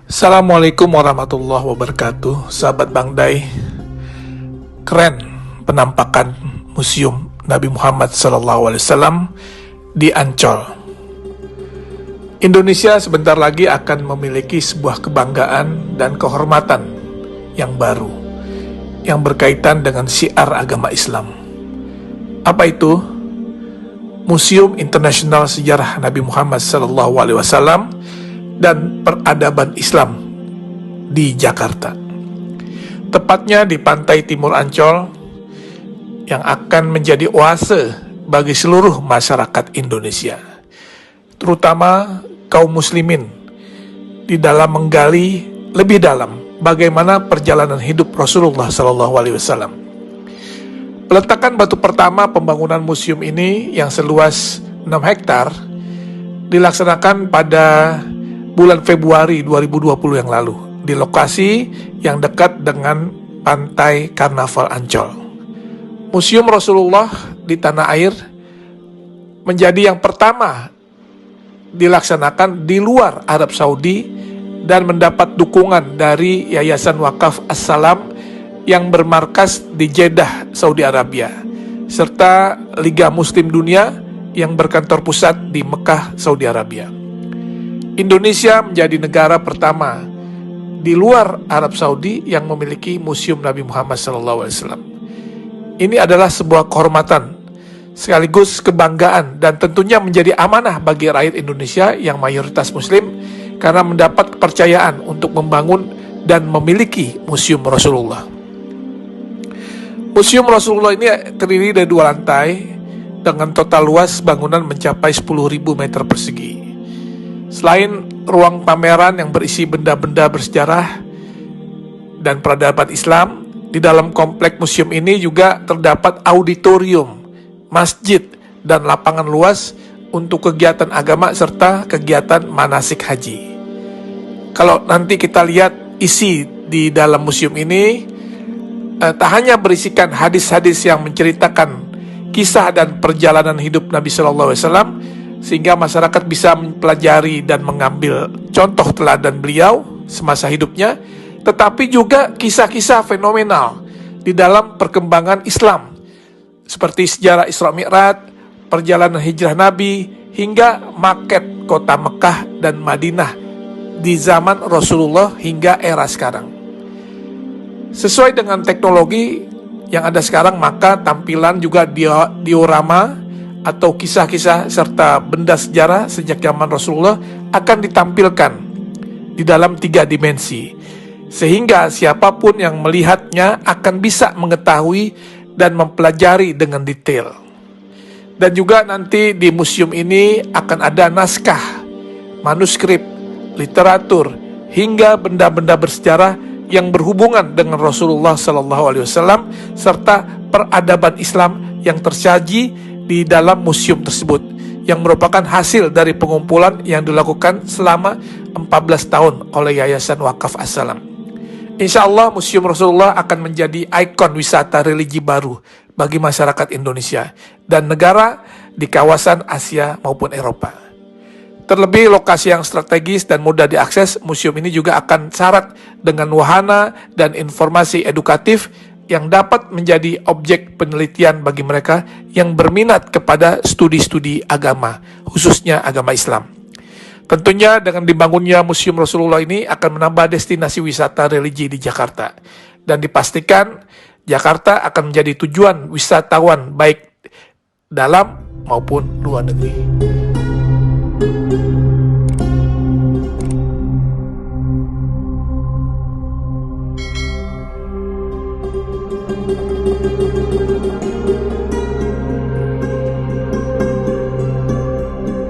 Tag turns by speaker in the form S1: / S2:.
S1: Assalamualaikum warahmatullahi wabarakatuh. Sahabat Bang Dai, keren penampakan Museum Nabi Muhammad SAW di Ancol. Indonesia sebentar lagi akan memiliki sebuah kebanggaan dan kehormatan yang baru, yang berkaitan dengan syiar agama Islam. Apa itu? Museum Internasional Sejarah Nabi Muhammad SAW dan Peradaban Islam di Jakarta, tepatnya di pantai timur Ancol, yang akan menjadi oase bagi seluruh masyarakat Indonesia, terutama kaum muslimin, di dalam menggali lebih dalam bagaimana perjalanan hidup Rasulullah SAW. Peletakan batu pertama pembangunan museum ini yang seluas 6 hektar dilaksanakan pada bulan Februari 2020 yang lalu di lokasi yang dekat dengan pantai Karnaval Ancol. Museum Rasulullah di tanah air menjadi yang pertama dilaksanakan di luar Arab Saudi dan mendapat dukungan dari Yayasan Wakaf As-Salam yang bermarkas di Jeddah, Saudi Arabia, serta Liga Muslim Dunia yang berkantor pusat di Mekah, Saudi Arabia. Indonesia menjadi negara pertama di luar Arab Saudi yang memiliki Museum Nabi Muhammad SAW. Ini adalah sebuah kehormatan, sekaligus kebanggaan, dan tentunya menjadi amanah bagi rakyat Indonesia yang mayoritas Muslim karena mendapat kepercayaan untuk membangun dan memiliki Museum Rasulullah. Museum Rasulullah ini terdiri dari 2 lantai dengan total luas bangunan mencapai 10.000 meter persegi. Selain ruang pameran yang berisi benda-benda bersejarah dan peradaban Islam, di dalam komplek museum ini juga terdapat auditorium, masjid, dan lapangan luas untuk kegiatan agama serta kegiatan manasik haji. Kalau nanti kita lihat isi di dalam museum ini, tak hanya berisikan hadis-hadis yang menceritakan kisah dan perjalanan hidup Nabi SAW, sehingga masyarakat bisa mempelajari dan mengambil contoh teladan beliau semasa hidupnya, tetapi juga kisah-kisah fenomenal di dalam perkembangan Islam, seperti sejarah Isra Mi'raj, perjalanan hijrah Nabi, hingga maket kota Mekah dan Madinah di zaman Rasulullah hingga era sekarang. Sesuai dengan teknologi yang ada sekarang, maka tampilan juga diorama atau kisah-kisah serta benda sejarah sejak zaman Rasulullah akan ditampilkan di dalam 3 dimensi, sehingga siapapun yang melihatnya akan bisa mengetahui dan mempelajari dengan detail. Dan juga nanti di museum ini akan ada naskah, manuskrip, literatur, hingga benda-benda bersejarah yang berhubungan dengan Rasulullah SAW serta peradaban Islam yang tersaji di dalam museum tersebut, yang merupakan hasil dari pengumpulan yang dilakukan selama 14 tahun oleh Yayasan Wakaf As-Salam. Insya Allah Museum Rasulullah akan menjadi ikon wisata religi baru bagi masyarakat Indonesia dan negara di kawasan Asia maupun Eropa. Terlebih lokasi yang strategis dan mudah diakses, museum ini juga akan syarat dengan wahana dan informasi edukatif yang dapat menjadi objek penelitian bagi mereka yang berminat kepada studi-studi agama, khususnya agama Islam. Tentunya dengan dibangunnya Museum Rasulullah ini akan menambah destinasi wisata religi di Jakarta, dan dipastikan Jakarta akan menjadi tujuan wisatawan baik dalam maupun luar negeri.